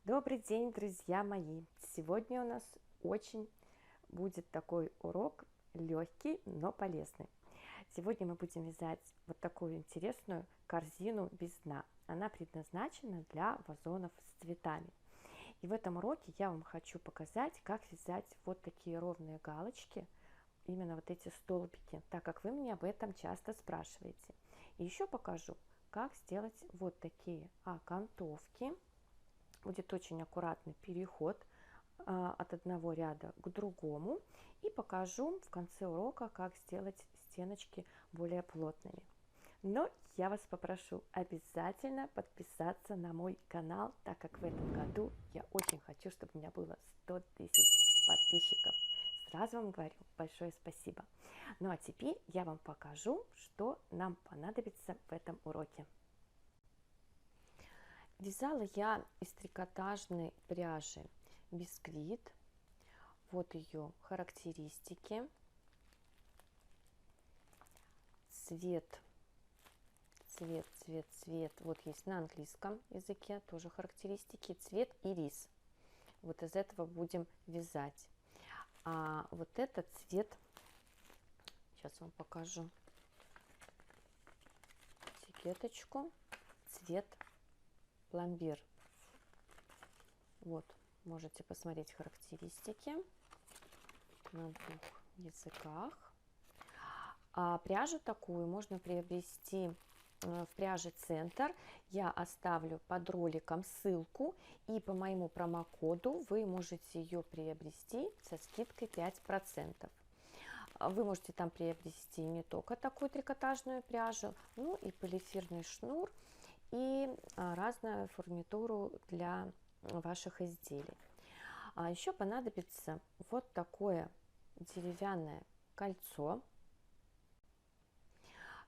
Добрый день, друзья мои! Сегодня у нас очень будет такой урок легкий, но полезный. Сегодня мы будем вязать вот такую интересную корзину без дна. Она предназначена для вазонов с цветами. И в этом уроке я вам хочу показать, как вязать вот такие ровные галочки, именно вот эти столбики, так как вы меня об этом часто спрашиваете. И еще покажу, как сделать вот такие окантовки. Будет очень аккуратный переход от одного ряда к другому. И покажу в конце урока, как сделать стеночки более плотными. Но я вас попрошу обязательно подписаться на мой канал, так как в этом году я очень хочу, чтобы у меня было 100 тысяч подписчиков. Сразу вам говорю большое спасибо. Ну а теперь я вам покажу, что нам понадобится в этом уроке. Вязала я из трикотажной пряжи Бисквит. Вот ее характеристики. Цвет. Вот есть на английском языке тоже характеристики. Цвет и рис. Вот из этого будем вязать. А вот этот цвет, сейчас вам покажу этикеточку. Цвет пломбир. Вот, можете посмотреть характеристики на двух языках. А пряжу такую можно приобрести в пряже Центр. Я оставлю под роликом ссылку, и по моему промокоду вы можете ее приобрести со скидкой 5%. Вы можете там приобрести не только такую трикотажную пряжу, но и полиэфирный шнур и разную фурнитуру для ваших изделий. А еще понадобится вот такое деревянное кольцо.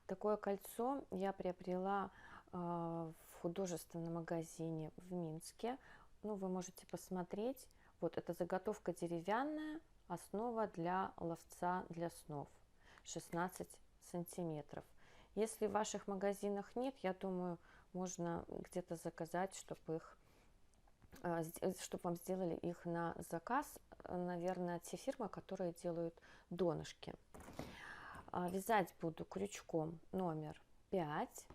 Такое кольцо я приобрела в художественном магазине в Минске. Ну, вы можете посмотреть. Вот эта заготовка деревянная, основа для ловца для снов, 16 сантиметров. Если в ваших магазинах нет, я думаю, можно где-то заказать, чтобы вам сделали их на заказ. Наверное, те фирмы, которые делают донышки. Вязать буду крючком номер 5.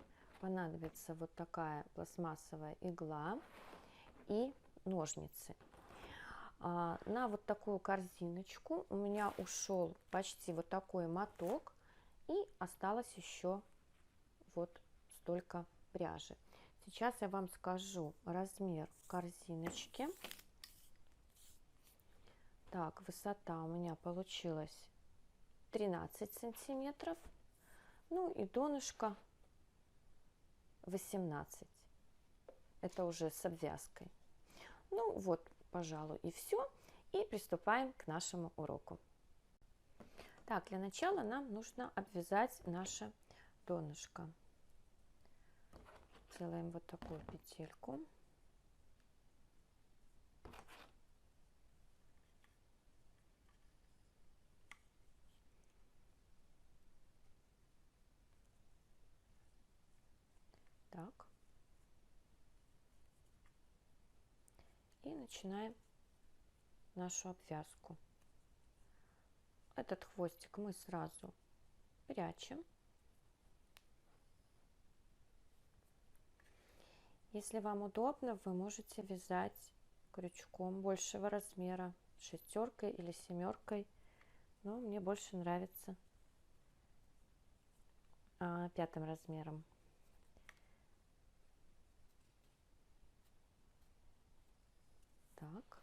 Понадобится вот такая пластмассовая игла и ножницы. На вот такую корзиночку у меня ушел почти вот такой моток, и осталось еще вот столько пряжи. Сейчас я вам скажу размер корзиночки. Так, высота у меня получилась 13 сантиметров, ну и донышко 18. Это уже с обвязкой. Ну вот, пожалуй, и все. И приступаем к нашему уроку. Так, для начала нам нужно обвязать наше донышко. Делаем вот такую петельку. Так. И начинаем нашу обвязку. Этот хвостик мы сразу прячем. Если вам удобно, вы можете вязать крючком большего размера, 6 или 7, но мне больше нравится 5 размером. Так.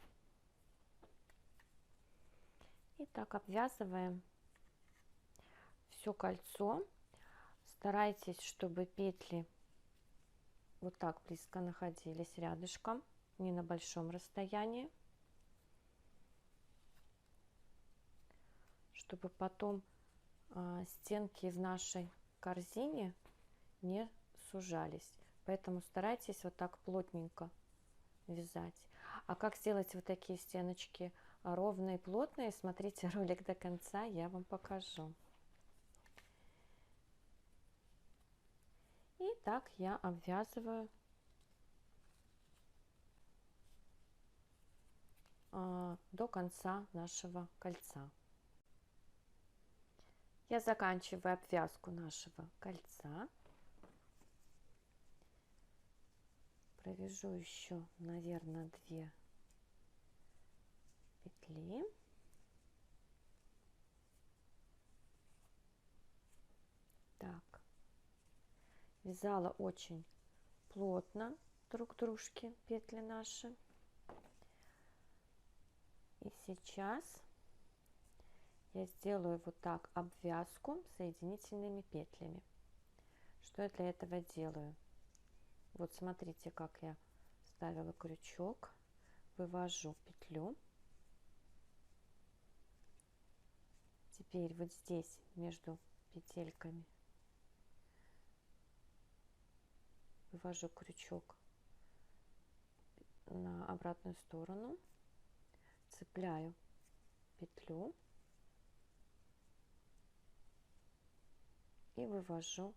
И так обвязываем все кольцо. Старайтесь, чтобы петли вот так близко находились рядышком, не на большом расстоянии, чтобы потом стенки в нашей корзине не сужались. Поэтому старайтесь вот так плотненько вязать. А как сделать вот такие стеночки ровные, плотные, смотрите ролик до конца, я вам покажу. И так я обвязываю до конца нашего кольца. Я заканчиваю обвязку нашего кольца. Провяжу еще, наверное, 2 петли. Так, вязала очень плотно друг к дружке петли наши. И сейчас я сделаю вот так обвязку соединительными петлями. Что я для этого делаю? Вот смотрите, как я ставила крючок, вывожу петлю. Теперь вот здесь между петельками вывожу крючок на обратную сторону, цепляю петлю и вывожу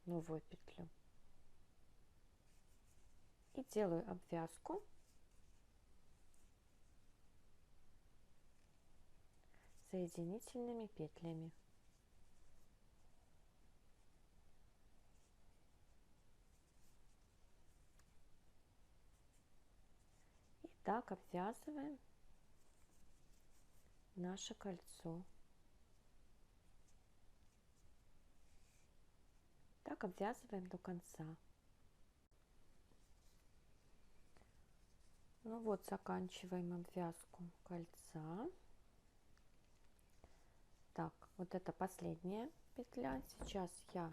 новую петлю. И делаю обвязку соединительными петлями. И так обвязываем наше кольцо. Так обвязываем до конца. Ну вот, заканчиваем обвязку кольца. Так, вот это последняя петля. Сейчас я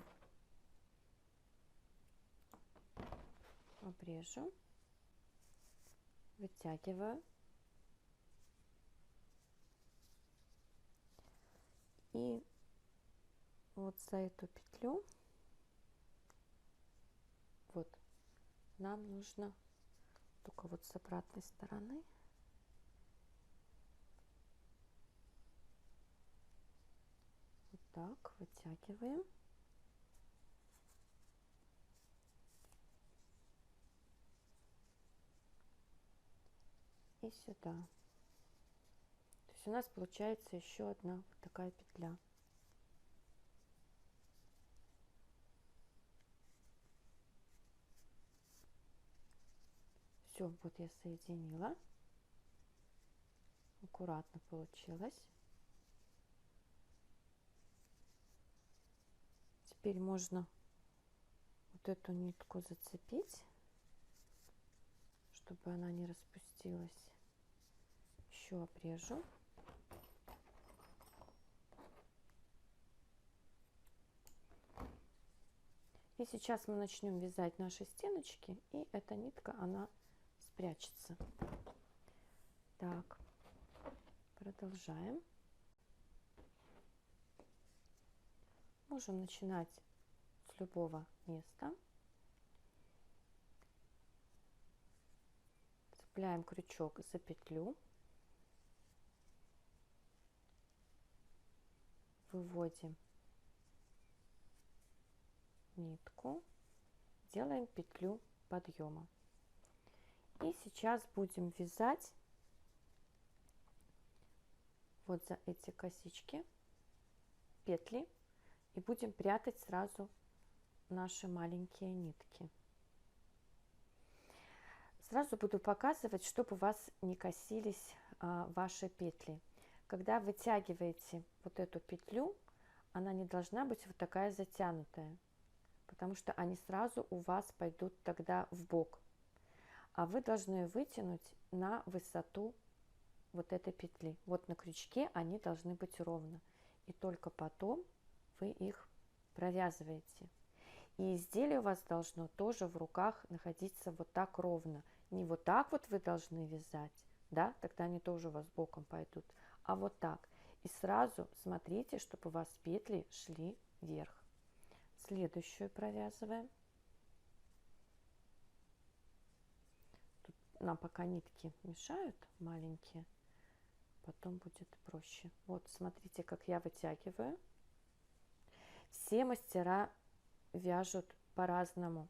обрежу, вытягиваю и вот за эту петлю вот нам нужно только вот с обратной стороны вот так вытягиваем. И сюда. То есть у нас получается еще одна вот такая петля. Все, вот я соединила. Аккуратно получилось. Теперь можно вот эту нитку зацепить, чтобы она не распустилась. Еще обрежу. И сейчас мы начнем вязать наши стеночки, и эта нитка, она спрячется. Так, продолжаем. Можем начинать с любого места. Цепляем крючок за петлю. Выводим нитку, делаем петлю подъема. И сейчас будем вязать вот за эти косички петли и будем прятать сразу наши маленькие нитки. Сразу буду показывать, чтобы у вас не косились ваши петли. Когда вытягиваете вот эту петлю, она не должна быть вот такая затянутая, потому что они сразу у вас пойдут тогда в бок. А вы должны вытянуть на высоту вот этой петли. Вот на крючке они должны быть ровно. И только потом вы их провязываете. И изделие у вас должно тоже в руках находиться вот так ровно. Не вот так вот вы должны вязать, да, тогда они тоже у вас боком пойдут, а вот так. И сразу смотрите, чтобы у вас петли шли вверх. Следующую провязываем. Тут нам пока нитки мешают маленькие, потом будет проще. Вот смотрите, как я вытягиваю. Все мастера вяжут по-разному.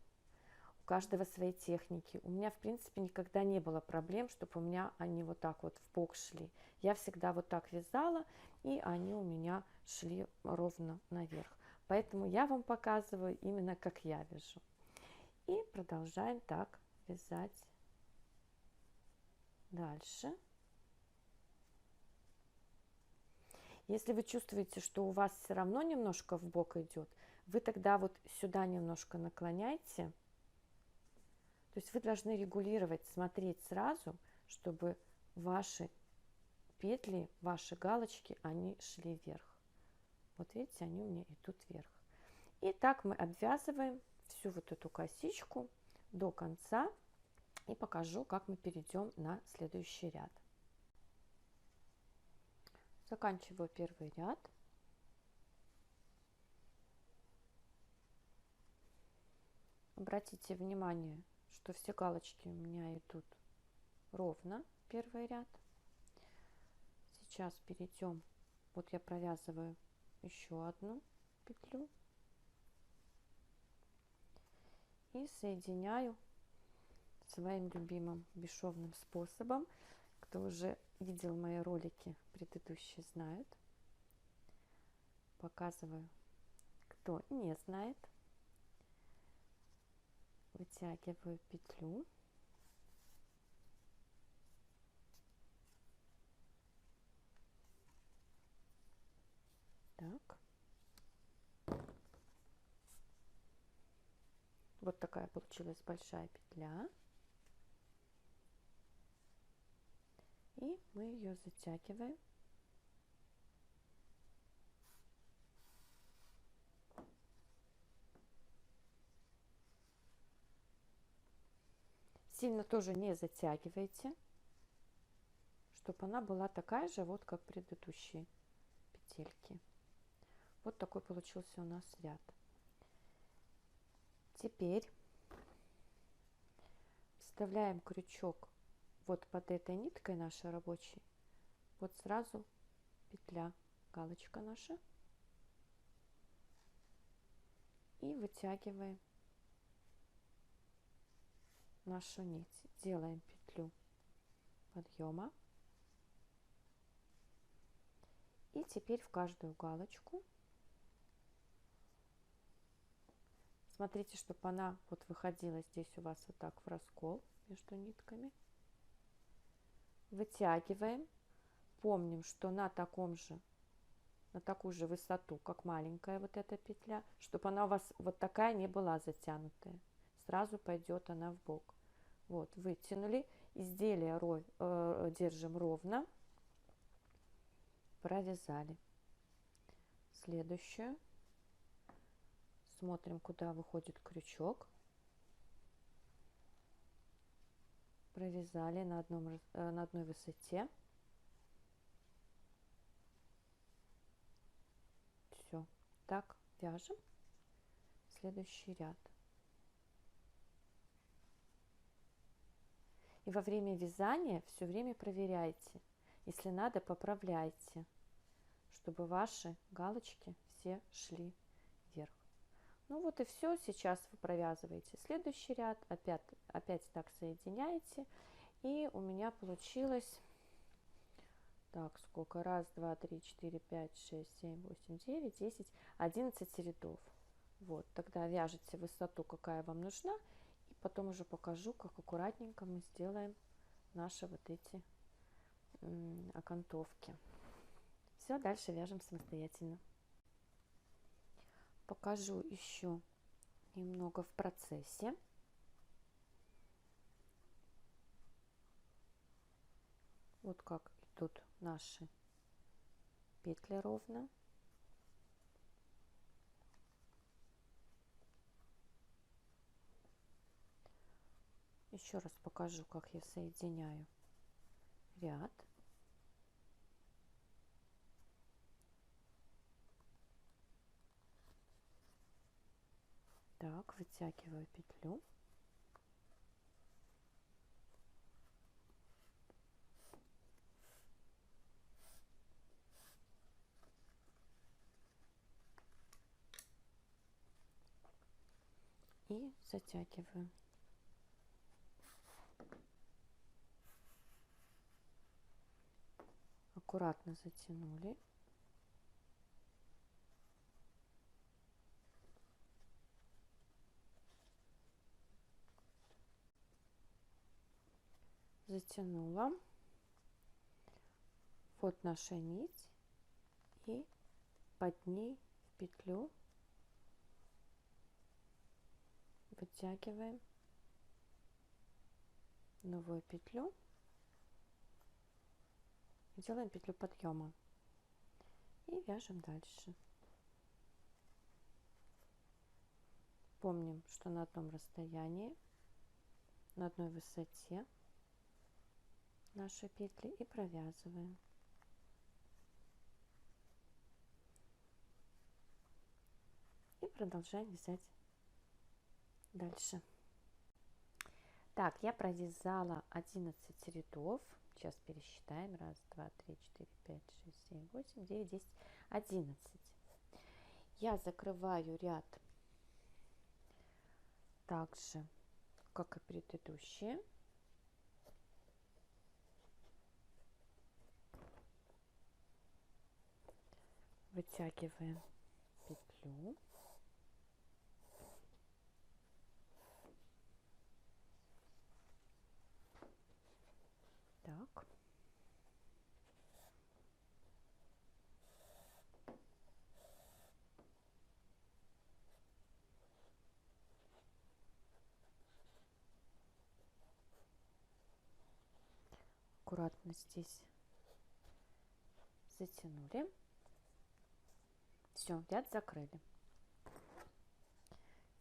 У каждого свои техники. У меня, в принципе, никогда не было проблем, чтобы у меня они вот так вот в бок шли. Я всегда вот так вязала, и они у меня шли ровно наверх. Поэтому я вам показываю именно, как я вяжу. И продолжаем так вязать дальше. Если вы чувствуете, что у вас все равно немножко в бок идет, вы тогда вот сюда немножко наклоняйте. То есть вы должны регулировать, смотреть сразу, чтобы ваши петли, ваши галочки, они шли вверх. Вот видите, они у меня идут вверх. И так мы обвязываем всю вот эту косичку до конца. И покажу, как мы перейдем на следующий ряд. Заканчиваю первый ряд. Обратите внимание, что все галочки у меня идут ровно, первый ряд. Сейчас перейдем, вот я провязываю еще одну петлю и соединяю своим любимым бесшовным способом. Кто уже видел мои ролики предыдущие, знают. Показываю, кто не знает. Вытягиваю петлю. Так. Вот такая получилась большая петля. И мы ее затягиваем. Сильно тоже не затягивайте, чтобы она была такая же, вот как предыдущие петельки. Вот такой получился у нас ряд. Теперь вставляем крючок вот под этой ниткой нашей рабочей. Вот сразу петля, галочка наша. И вытягиваем нашу нить. Делаем петлю подъема. И теперь в каждую галочку смотрите, чтобы она вот выходила здесь у вас вот так в раскол между нитками. Вытягиваем. Помним, что на такую же высоту, как маленькая вот эта петля, чтобы она у вас вот такая не была затянутая. Сразу пойдет она в бок. Вот, вытянули. Изделие держим ровно. Провязали. Следующую. Смотрим, куда выходит крючок. Провязали на одной высоте. Все. Так вяжем следующий ряд. И во время вязания все время проверяйте. Если надо, поправляйте, чтобы ваши галочки все шли вверх. Ну вот и все. Сейчас вы провязываете следующий ряд. Опять так соединяете. И у меня получилось... Так, сколько? Раз, два, три, четыре, пять, шесть, семь, восемь, девять, 10, 11 рядов. Вот, тогда вяжете высоту, какая вам нужна. И потом уже покажу, как аккуратненько мы сделаем наши вот эти окантовки. Все, дальше вяжем самостоятельно. Покажу еще немного в процессе. Вот как идут наши петли ровно. Еще раз покажу, как я соединяю ряд. Так, вытягиваю петлю. И затягиваю. Аккуратно затянули. Затянула. Вот наша нить, и под ней в петлю вытягиваем новую петлю и делаем петлю подъема и вяжем дальше. Помним, что на одном расстоянии, на одной высоте наши петли, и провязываем. И продолжаем вязать дальше. Так, я провязала 11 рядов. Сейчас пересчитаем. 1, 2, 3, 4, 5, 6, 7, 8, 9, 10, 11. Я закрываю ряд так же, как и предыдущие. Вытягиваем петлю. Так. Аккуратно здесь затянули. Все, ряд закрыли.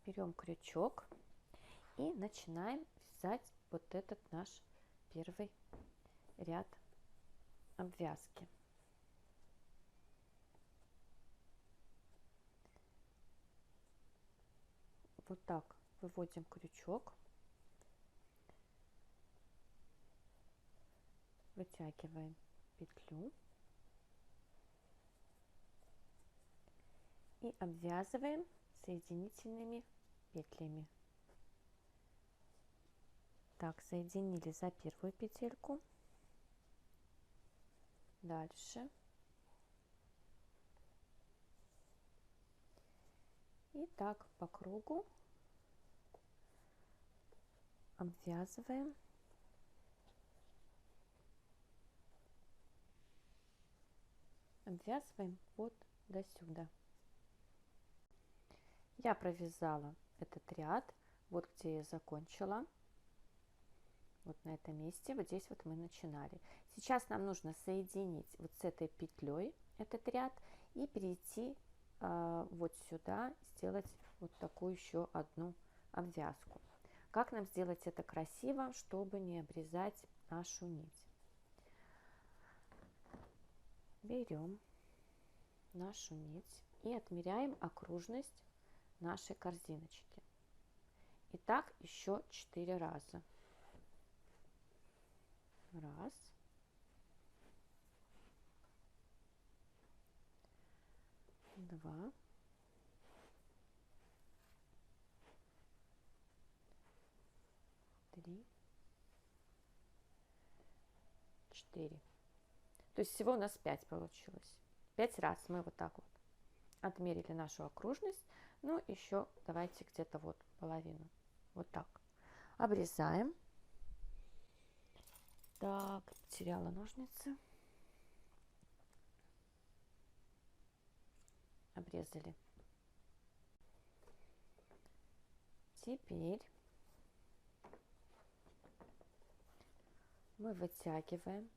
Берем крючок и начинаем вязать вот этот наш первый ряд обвязки. Вот так выводим крючок, вытягиваем петлю и обвязываем соединительными петлями. Так, соединили за первую петельку, дальше, и так по кругу обвязываем вот до сюда. Я провязала этот ряд, вот где я закончила, вот на этом месте, вот здесь вот мы начинали. Сейчас нам нужно соединить вот с этой петлей этот ряд и перейти вот сюда, сделать вот такую еще одну обвязку. Как нам сделать это красиво, чтобы не обрезать нашу нить? Берем нашу нить и отмеряем окружность нашей корзиночки. И так еще 4 раза. 1, 2, 3, 4. То есть всего у нас 5 получилось. 5 раз мы вот так вот отмерили нашу окружность. Ну, еще давайте где-то вот половину. Вот так. Обрезаем. Так, потеряла ножницы. Обрезали. Теперь мы вытягиваем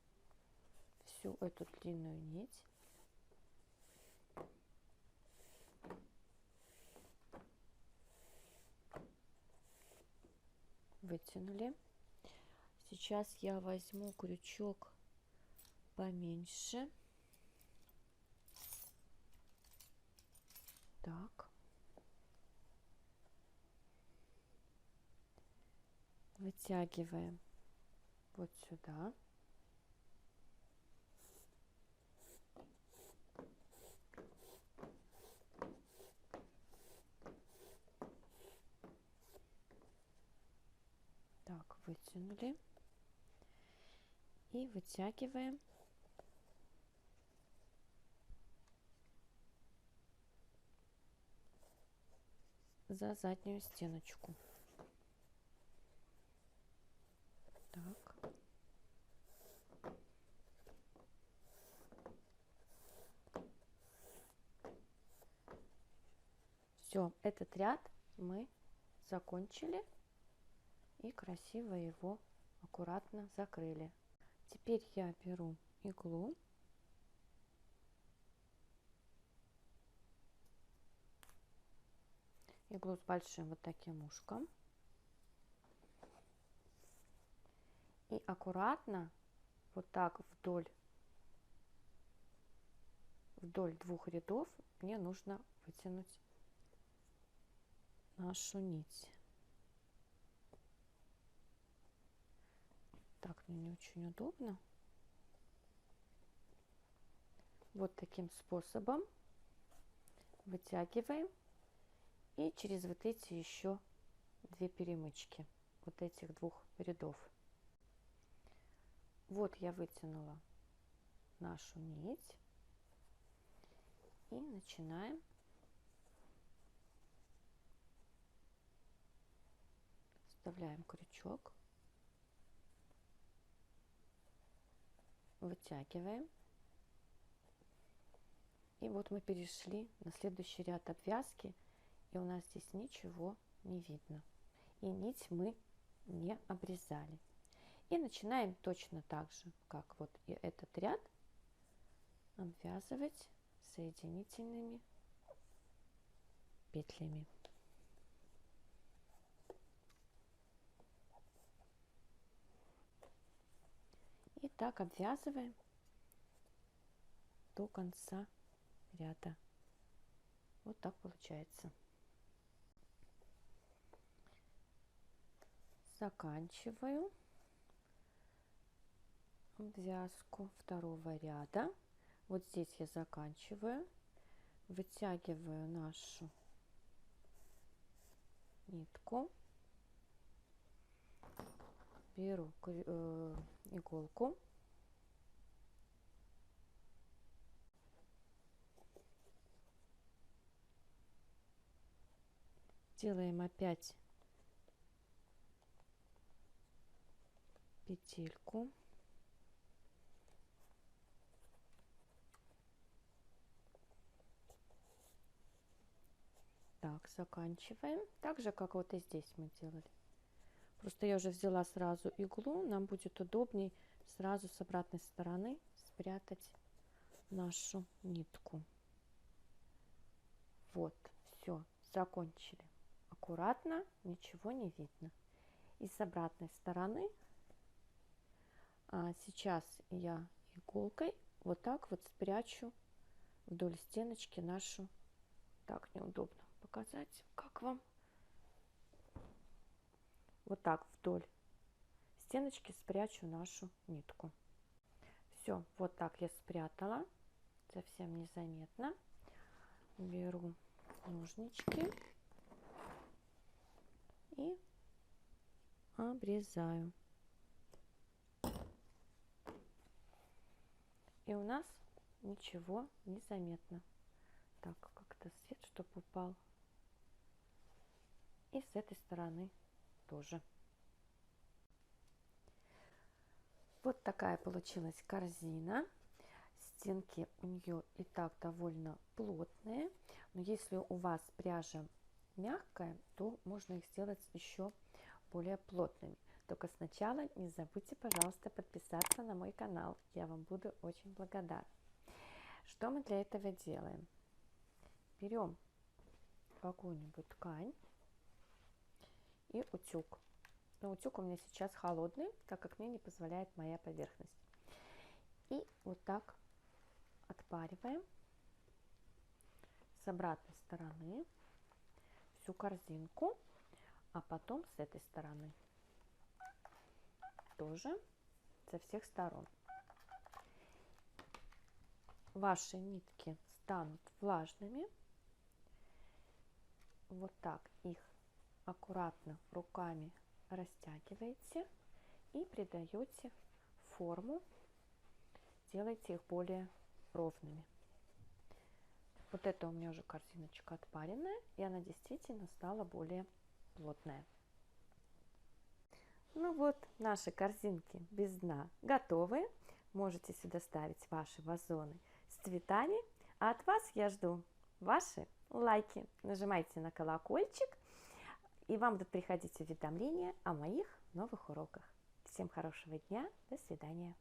всю эту длинную нить. Вытянули. Сейчас я возьму крючок поменьше. Так. Вытягиваем вот сюда. Так, вытянули. И вытягиваем за заднюю стеночку. Так. Все, этот ряд мы закончили и красиво его аккуратно закрыли. Теперь я беру иглу с большим вот таким ушком и аккуратно вот так вдоль двух рядов мне нужно вытянуть нашу нить. Так, мне не очень удобно. Вот таким способом вытягиваем и через вот эти еще две перемычки вот этих двух рядов. Вот я вытянула нашу нить и начинаем вставляем крючок, вытягиваем. И вот мы перешли на следующий ряд обвязки, и у нас здесь ничего не видно. И нить мы не обрезали. И начинаем точно так же, как вот и этот ряд, обвязывать соединительными петлями. И так обвязываем до конца ряда. Вот так получается. Заканчиваю обвязку второго ряда. Вот здесь я заканчиваю, вытягиваю нашу нитку, беру иголку, делаем опять петельку, так, заканчиваем так же, как вот и здесь мы делали. Просто я уже взяла сразу иглу, нам будет удобней сразу с обратной стороны спрятать нашу нитку. Вот, все, закончили. Аккуратно, ничего не видно. И с обратной стороны сейчас я иголкой вот так вот спрячу вдоль стеночки нашу. Так, неудобно показать, как вам. Вот так вдоль стеночки спрячу нашу нитку. Все, вот так я спрятала, совсем незаметно. Беру ножнички и обрезаю. И у нас ничего не заметно. Так, как-то свет, чтобы упал. И с этой стороны тоже. Вот такая получилась корзина. Стенки у нее и так довольно плотные. Но если у вас пряжа мягкая, то можно их сделать еще более плотными. Только сначала не забудьте, пожалуйста, подписаться на мой канал. Я вам буду очень благодарна. Что мы для этого делаем? Берем какую-нибудь ткань и утюг. Но утюг у меня сейчас холодный, так как мне не позволяет моя поверхность. И вот так отпариваем с обратной стороны всю корзинку, а потом с этой стороны тоже со всех сторон. Ваши нитки станут влажными. Вот так их аккуратно руками растягиваете и придаете форму, делайте их более ровными. Вот это у меня уже корзиночка отпаренная, и она действительно стала более плотная. Ну вот, наши корзинки без дна готовы. Можете сюда ставить ваши вазоны с цветами. А от вас я жду ваши лайки. Нажимайте на колокольчик, и вам будут приходить уведомления о моих новых уроках. Всем хорошего дня, до свидания.